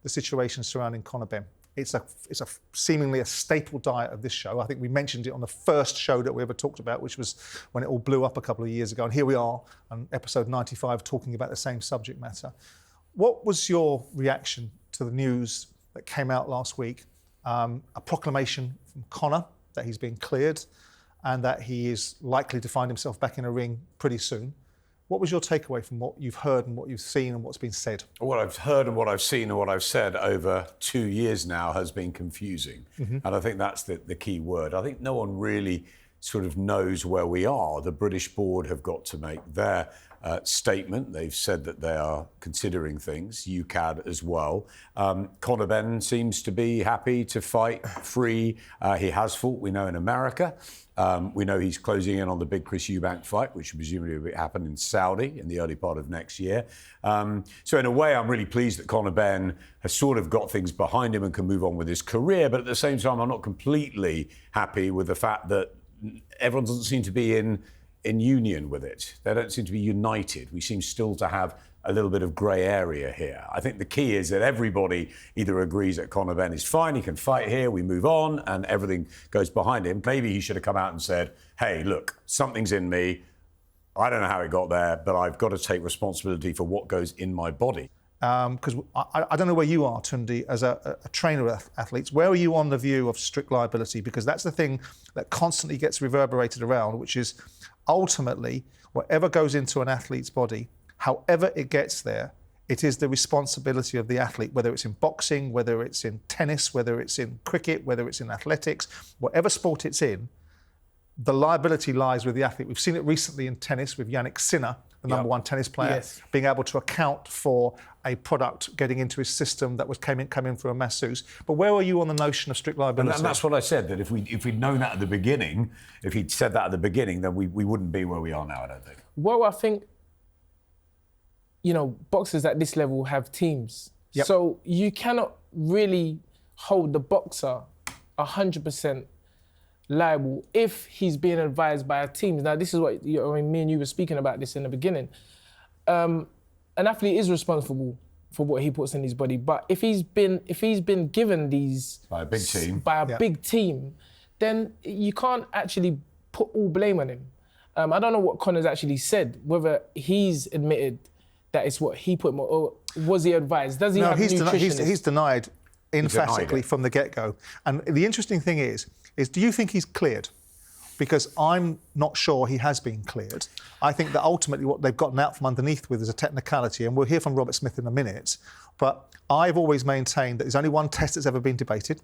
the situation surrounding Conor Benn. It's a seemingly a staple diet of this show. I think we mentioned it on the first show that we ever talked about, which was when it all blew up a couple of years ago. And here we are on episode 95 talking about the same subject matter. What was your reaction to the news that came out last week? A proclamation from Conor that he's been cleared and that he is likely to find himself back in a ring pretty soon. What was your takeaway from what you've heard and what you've seen and what's been said? What I've heard and what I've seen and what I've said over 2 years now has been confusing. Mm-hmm. And I think that's the key word. I think no one really sort of knows where we are. The British board have got to make their statement. They've said that they are considering things, UKAD as well. Conor Benn seems to be happy to fight free. He has fought, we know, in America. We know he's closing in on the big Chris Eubank fight, which presumably will happen in Saudi in the early part of next year. So in a way, I'm really pleased that Conor Benn has sort of got things behind him and can move on with his career. But at the same time, I'm not completely happy with the fact that everyone doesn't seem to be in union with it. They don't seem to be united. We seem still to have a little bit of grey area here. I think the key is that everybody either agrees that Conor Benn is fine, he can fight here, we move on, and everything goes behind him. Maybe he should have come out and said, hey, look, something's in me. I don't know how it got there, but I've got to take responsibility for what goes in my body. Because I don't know where you are, Tunde, as a trainer of athletes. Where are you on the view of strict liability? Because that's the thing that constantly gets reverberated around, which is ultimately whatever goes into an athlete's body, however it gets there, it is the responsibility of the athlete, whether it's in boxing, whether it's in tennis, whether it's in cricket, whether it's in athletics, whatever sport it's in, the liability lies with the athlete. We've seen it recently in tennis with Yannick Sinner, the number one tennis player, being able to account for a product getting into his system that was came in through a masseuse. But where are you on the notion of strict liability? And that's what I said, that if we'd known that at the beginning, if he'd said that at the beginning, then we wouldn't be where we are now, I don't think. Well, I think, boxers at this level have teams. Yep. So you cannot really hold the boxer 100% liable if he's being advised by a team. Now, this is what me and you were speaking about this in the beginning. An athlete is responsible for what he puts in his body, but if he's been given these by a big team, big team, then you can't actually put all blame on him. I don't know what Conor's actually said, whether he's admitted that it's what he put, or was he advised? Does he have nutritionists? He's denied emphatically from the get-go. And the interesting thing is do you think he's cleared? Because I'm not sure he has been cleared. I think that ultimately what they've gotten out from underneath with is a technicality, and we'll hear from Robert Smith in a minute, but I've always maintained that there's only one test that's ever been debated.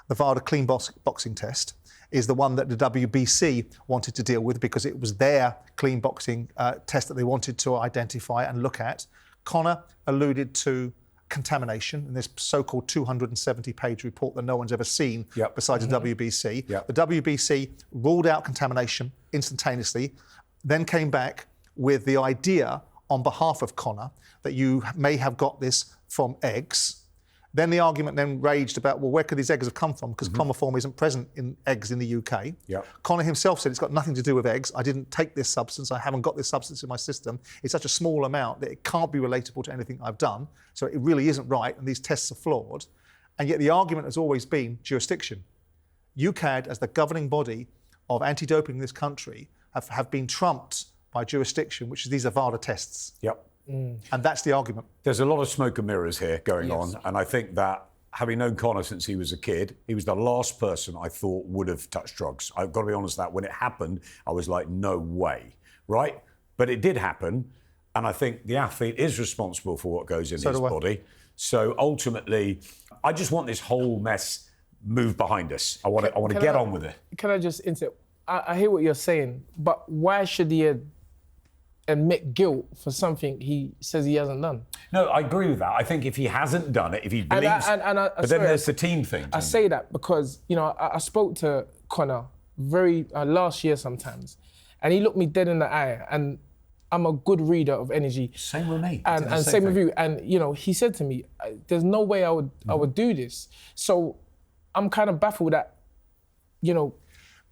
The VADA clean boxing test is the one that the WBC wanted to deal with because it was their clean boxing test that they wanted to identify and look at. Conor alluded to contamination in this so-called 270-page report that no one's ever seen besides the WBC. The WBC ruled out contamination instantaneously, then came back with the idea on behalf of Conor that you may have got this from eggs. Then the argument then raged about, well, where could these eggs have come from? Because chloroform isn't present in eggs in the UK. Conor himself said it's got nothing to do with eggs. I didn't take this substance. I haven't got this substance in my system. It's such a small amount that it can't be relatable to anything I've done. So it really isn't right, and these tests are flawed. And yet the argument has always been jurisdiction. UKAD, as the governing body of anti-doping in this country, have been trumped by jurisdiction, which is these are VADA tests. And that's the argument. There's a lot of smoke and mirrors here going on, and I think that having known Conor since he was a kid, he was the last person I thought would have touched drugs. I've got to be honest that when it happened, I was like, no way, right? But it did happen, and I think the athlete is responsible for what goes in his body. So ultimately, I just want this whole mess moved behind us. I want to get on with it. Can I just interrupt? I hear what you're saying, but why should he admit guilt for something he says he hasn't done? No, I agree with that. I think if he hasn't done it, if he believes... But then there's the team thing. I say that because, I spoke to Conor last year sometimes, and he looked me dead in the eye, and I'm a good reader of energy. Same with me. And same with you. And, he said to me, there's no way I would do this. So I'm kind of baffled that,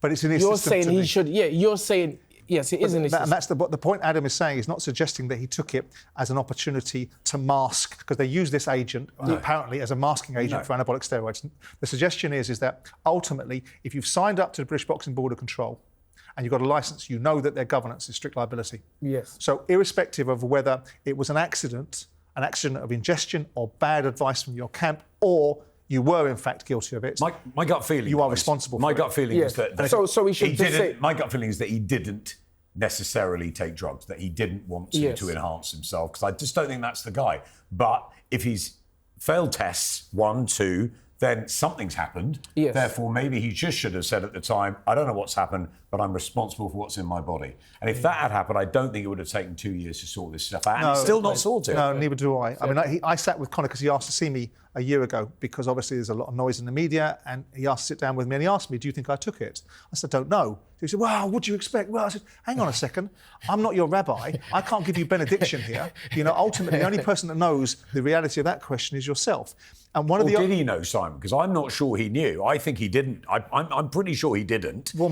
But it's in his you're system saying he should... Yeah, you're saying... Yes, it is in his system. And that's the point Adam is saying is not suggesting that he took it as an opportunity to mask, because they use this agent apparently as a masking agent for anabolic steroids. The suggestion is that ultimately, if you've signed up to the British Boxing Board of Control and you've got a licence, you know that their governance is strict liability. Yes. So irrespective of whether it was an accident of ingestion or bad advice from your camp, or you were in fact guilty of it, my gut feeling, you are responsible. My for gut it. feeling is that so we should just say, my gut feeling is that he didn't necessarily take drugs, that he didn't want to enhance himself, because I just don't think that's the guy. But if he's failed tests 1, 2, then something's happened. Yes. Therefore, maybe he just should have said at the time, I don't know what's happened, but I'm responsible for what's in my body. And if that had happened, I don't think it would have taken 2 years to sort this stuff out. And it's still not sorted. No, neither do I. I mean, I sat with Conor because he asked to see me a year ago, because obviously there's a lot of noise in the media, and he asked to sit down with me and he asked me, do you think I took it? I said, don't know. He said, well, what do you expect? Well, I said, hang on a second. I'm not your rabbi. I can't give you benediction here. You know, ultimately, the only person that knows the reality of that question is yourself. And one of the did he know, Simon? Because I'm not sure he knew. I think he didn't. I'm pretty sure he didn't. Well,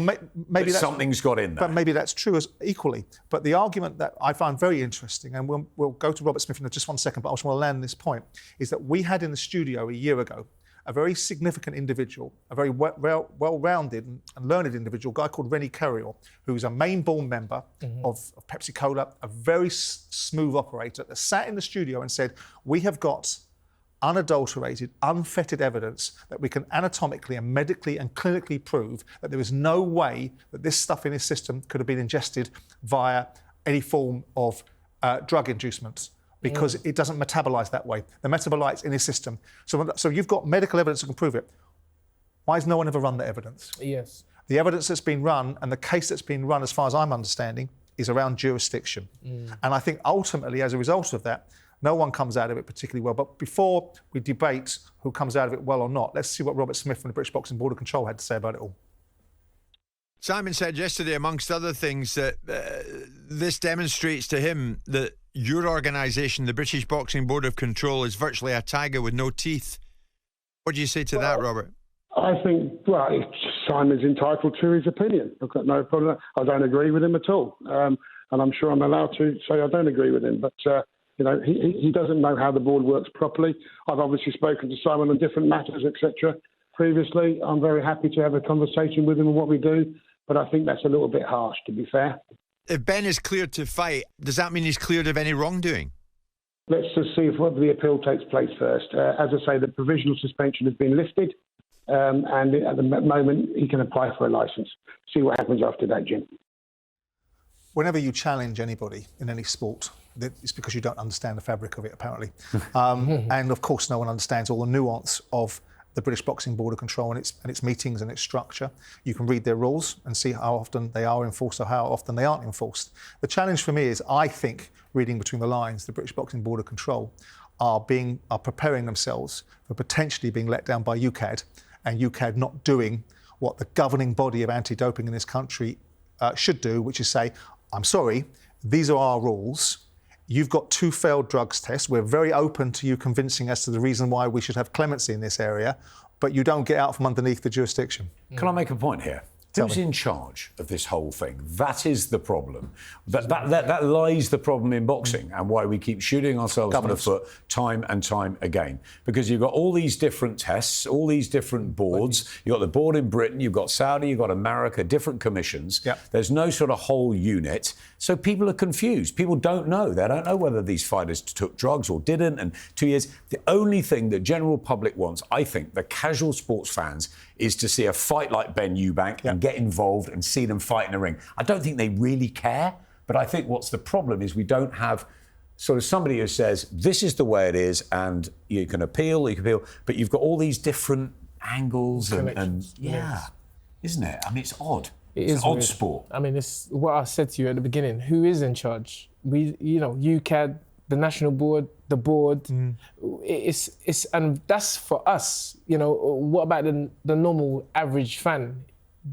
maybe something's got in there. But maybe that's true as equally. But the argument that I find very interesting, and we'll go to Robert Smith in just 1 second, but I just want to land this point, is that we had in the studio a year ago a very significant individual, a very well-rounded and learned individual, a guy called Rennie Carriol, who's a main board member of Pepsi Cola, a very smooth operator, that sat in the studio and said, we have got unadulterated, unfettered evidence that we can anatomically and medically and clinically prove that there is no way that this stuff in his system could have been ingested via any form of drug inducement, because it doesn't metabolize that way. The metabolite's in his system. So you've got medical evidence that can prove it. Why has no one ever run the evidence? Yes. The evidence that's been run and the case that's been run, as far as I'm understanding, is around jurisdiction. And I think ultimately, as a result of that, no one comes out of it particularly well. But before we debate who comes out of it well or not, let's see what Robert Smith from the British Boxing Board of Control had to say about it all. Simon said yesterday, amongst other things, that this demonstrates to him that your organisation, the British Boxing Board of Control, is virtually a tiger with no teeth. What do you say to that, Robert? I think, Simon's entitled to his opinion. I've got no problem. I don't agree with him at all. And I'm sure I'm allowed to say I don't agree with him. But, he doesn't know how the board works properly. I've obviously spoken to Simon on different matters, etc. previously. I'm very happy to have a conversation with him on what we do. But I think that's a little bit harsh, to be fair. If Ben is cleared to fight, does that mean he's cleared of any wrongdoing? Let's just see if the appeal takes place first. As I say, the provisional suspension has been lifted, and at the moment he can apply for a licence. See what happens after that, Jim. Whenever you challenge anybody in any sport, it's because you don't understand the fabric of it, apparently. And of course, no one understands all the nuance of the British Boxing Board of Control and its meetings and its structure. You can read their rules and see how often they are enforced or how often they aren't enforced. The challenge for me is, I think, reading between the lines, the British Boxing Board of Control are preparing themselves for potentially being let down by UKAD, and UKAD not doing what the governing body of anti-doping in this country should do, which is say, I'm sorry, these are our rules. You've got 2 failed drugs tests. We're very open to you convincing us to the reason why we should have clemency in this area, but you don't get out from underneath the jurisdiction. Can I make a point here? Who's in charge of this whole thing? That is the problem. That lies the problem in boxing, and why we keep shooting ourselves in the foot time and time again. Because you've got all these different tests, all these different boards. You've got the board in Britain, you've got Saudi, you've got America, different commissions. Yep. There's no sort of whole unit. So people are confused. People don't know. They don't know whether these fighters took drugs or didn't. And 2 years, the only thing the general public wants, I think, the casual sports fans, is to see a fight like Ben Eubank and get involved and see them fight in the ring. I don't think they really care, but I think what's the problem is we don't have sort of somebody who says, this is the way it is, and you can appeal, but you've got all these different angles and isn't it? I mean, it's odd. It's an odd sport. I mean, it's what I said to you at the beginning. Who is in charge? UKAD, the national board, the board. It's and that's for us. What about the normal average fan?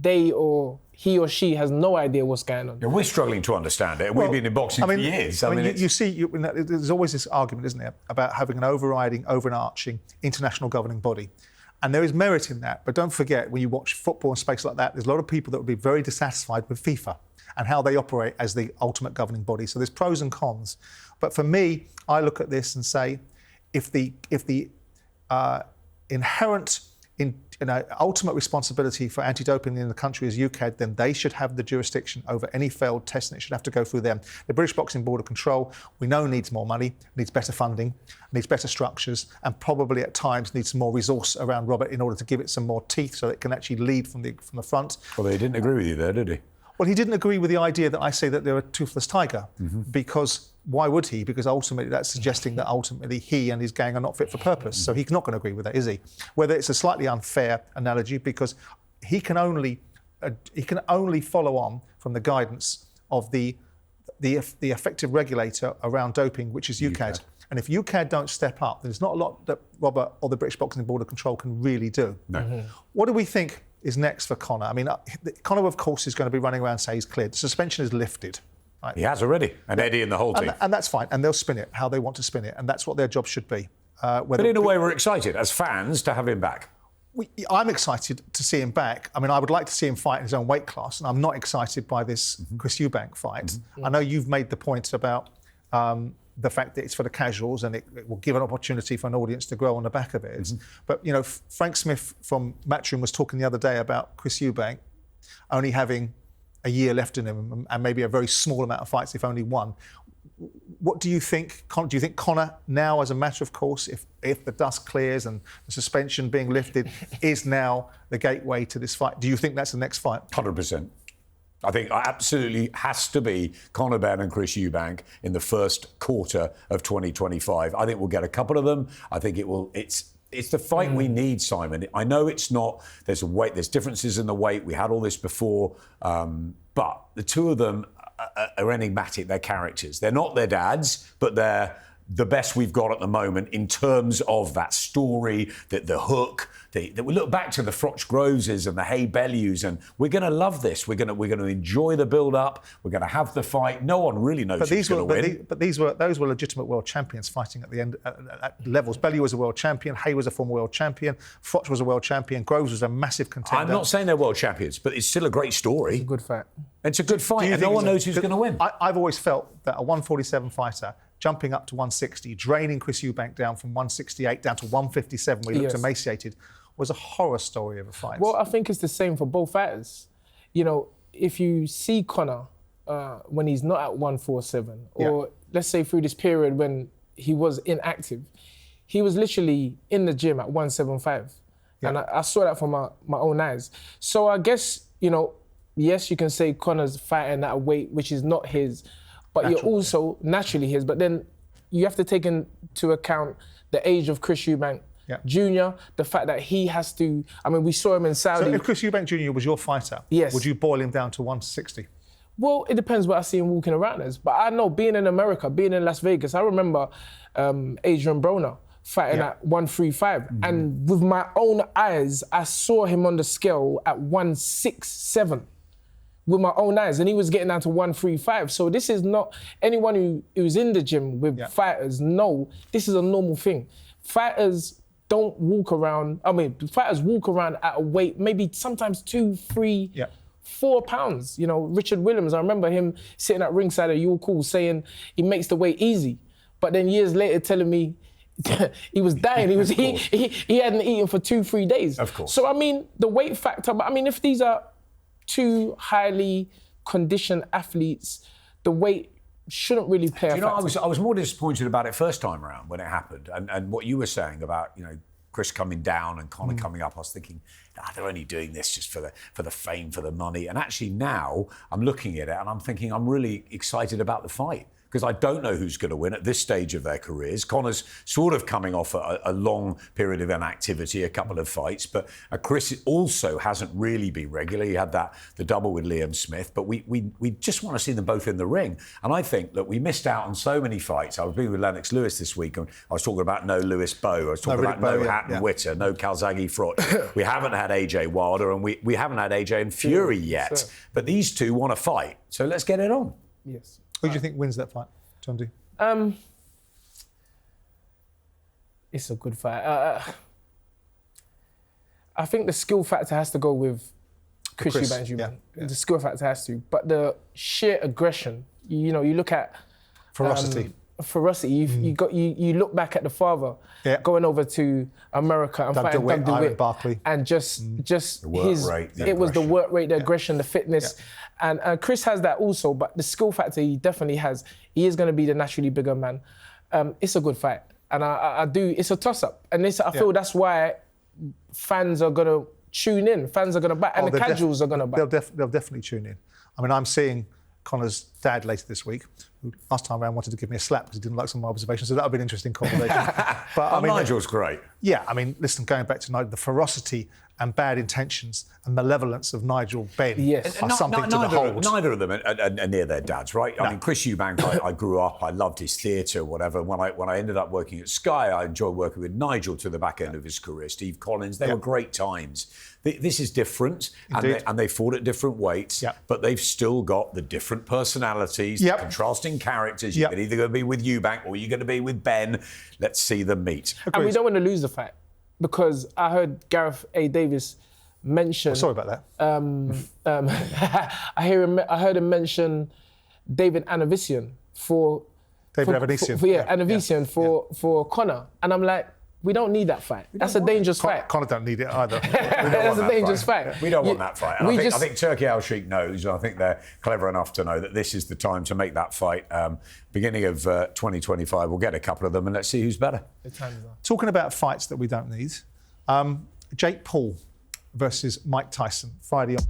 He or she has no idea what's going on. Yeah, we're struggling to understand it. We've been in boxing for years. There's always this argument, isn't there, about having an overarching international governing body. And there is merit in that. But don't forget, when you watch football and space like that, there's a lot of people that would be very dissatisfied with FIFA. and how they operate as the ultimate governing body. So there's pros and cons. But for me, I look at this and say, if the inherent ultimate responsibility for anti-doping in the country is UKAD, then they should have the jurisdiction over any failed test, and it should have to go through them. The British Boxing Board of Control, we know, needs more money, needs better funding, needs better structures, and probably at times needs some more resource around Robert in order to give it some more teeth so that it can actually lead from the front. Well, they didn't agree with you there, did he? Well, he didn't agree with the idea that I say that they're a toothless tiger, because why would he? Because ultimately that's suggesting that ultimately he and his gang are not fit for purpose. So he's not going to agree with that, is he? Whether it's a slightly unfair analogy, because he can only follow on from the guidance of the effective regulator around doping, which is UKAD. And if UKAD don't step up, there's not a lot that Robert or the British Boxing Board of Control can really do. No. What do we think is next for Conor? I mean, Conor, of course, is going to be running around and say he's cleared. The suspension is lifted. Right? He has already, and Eddie and the whole team. And that's fine, and they'll spin it how they want to spin it, and that's what their job should be. But in a way, we're excited as fans to have him back. I'm excited to see him back. I mean, I would like to see him fight in his own weight class, and I'm not excited by this Chris Eubank fight. I know you've made the point about the fact that it's for the casuals and it will give an opportunity for an audience to grow on the back of it. But, you know, Frank Smith from Matchroom was talking the other day about Chris Eubank only having a year left in him and maybe a very small amount of fights, if only one. What do you think? Do you think Conor now, as a matter of course, if the dust clears and the suspension being lifted, is now the gateway to this fight? Do you think that's the next fight? 100%. I think absolutely has to be Conor Benn and Chris Eubank in the first quarter of 2025. I think we'll get a couple of them. I think it's the fight we need, Simon. I know it's not. There's differences in the weight. We had all this before, but the two of them are enigmatic. They're characters. They're not their dads, but they're the best we've got at the moment in terms of that story, the hook. We look back to the Froch Groveses and the Hay Bellews, and we're going to love this. We're going to enjoy the build-up. We're going to have the fight. No one really knows who's going to win. But those were legitimate world champions fighting at the end at levels. Bellew was a world champion. Hay was a former world champion. Froch was a world champion. Groves was a massive contender. I'm not saying they're world champions, but it's still a great story. It's a good fight. It's a good fight, and no one knows who's going to win. I've always felt that a 147 fighter jumping up to 160, draining Chris Eubank down from 168 down to 157, where he looked emaciated, was a horror story of a fight. Well, I think it's the same for both fighters. You know, if you see Conor when he's not at 147, or let's say through this period when he was inactive, he was literally in the gym at 175. And I saw that from my own eyes. So I guess, you know, yes, you can say Conor's fighting at a weight which is not his, but you're also naturally his. But then you have to take into account the age of Chris Eubank Jr., the fact that he has to... I mean, we saw him in Saudi. So if Chris Eubank Jr. was your fighter, would you boil him down to 160? Well, it depends what I see him walking around as. But I know, being in America, being in Las Vegas, I remember Adrian Broner fighting at 135. And with my own eyes, I saw him on the scale at 167. With my own eyes, and he was getting down to 135. So this is not... Anyone who's in the gym with fighters know this is a normal thing. Fighters don't walk around... fighters walk around at a weight, maybe sometimes 2, 3, 4 pounds. You know, Richard Williams, I remember him sitting at ringside at Your Call saying he makes the weight easy. But then years later telling me he was dying. He hadn't eaten for 2, 3 days. Of course. So, I mean, the weight factor... But, I mean, if these are two highly conditioned athletes, the weight shouldn't really play a factor. I was more disappointed about it first time around when it happened, and what you were saying about, you know, Chris coming down and Conor coming up. I was thinking, they're only doing this just for the fame, for the money. And actually now I'm looking at it and I'm thinking I'm really excited about the fight, because I don't know who's going to win at this stage of their careers. Conor's sort of coming off a long period of inactivity, a couple of fights, but Chris also hasn't really been regular. He had the double with Liam Smith, but we just want to see them both in the ring. And I think that we missed out on so many fights. I was being with Lennox Lewis this week, and I was talking about no Lewis Bowe. I was talking about no Hatton Witter, no Calzaghe Froch. We haven't had AJ Wilder, and we haven't had AJ and Fury yet. Sure. But these two want to fight, so let's get it on. Yes. Who do you think wins that fight, Tunde? It's a good fight. I think the skill factor has to go with Chris Eubank Jr. The skill factor has to, but the sheer aggression. You look at ferocity. You look back at the father going over to America and fighting Doug DeWitt, Barkley, and just it was the work rate, the aggression, the fitness, and Chris has that also. But the skill factor he definitely has. He is going to be the naturally bigger man. It's a good fight, and I do. It's a toss up, and I feel that's why fans are going to tune in. Fans are going to back, and the casuals are going to back. They'll definitely tune in. I mean, I'm seeing Conor's dad later this week, who last time around wanted to give me a slap because he didn't like some of my observations, so that'll be an interesting conversation. But I mean, Nigel's great. Yeah, I mean, listen, going back to Nigel, the ferocity and bad intentions and malevolence of Nigel Benn are something to behold. Neither of them are near their dads, right? No. I mean, Chris Eubank, I grew up, I loved his theatre, whatever. When I ended up working at Sky, I enjoyed working with Nigel to the back end of his career. Steve Collins, they were great times. This is different, and they fought at different weights, but they've still got the different personalities, the contrasting characters. You're either going to be with Eubank or you're going to be with Benn. Let's see them meet. And we don't want to lose the fight, because I heard Gareth A. Davis mention... sorry about that. I heard him mention David Anavician for Conor. And I'm like, we don't need that fight. That's a dangerous fight. Conor don't need it either. That's a dangerous fight. We don't want that fight. And I think Turki Al-Sheikh knows, and I think they're clever enough to know that this is the time to make that fight. Beginning of 2025, we'll get a couple of them and let's see who's better. Talking about fights that we don't need, Jake Paul versus Mike Tyson, Friday on...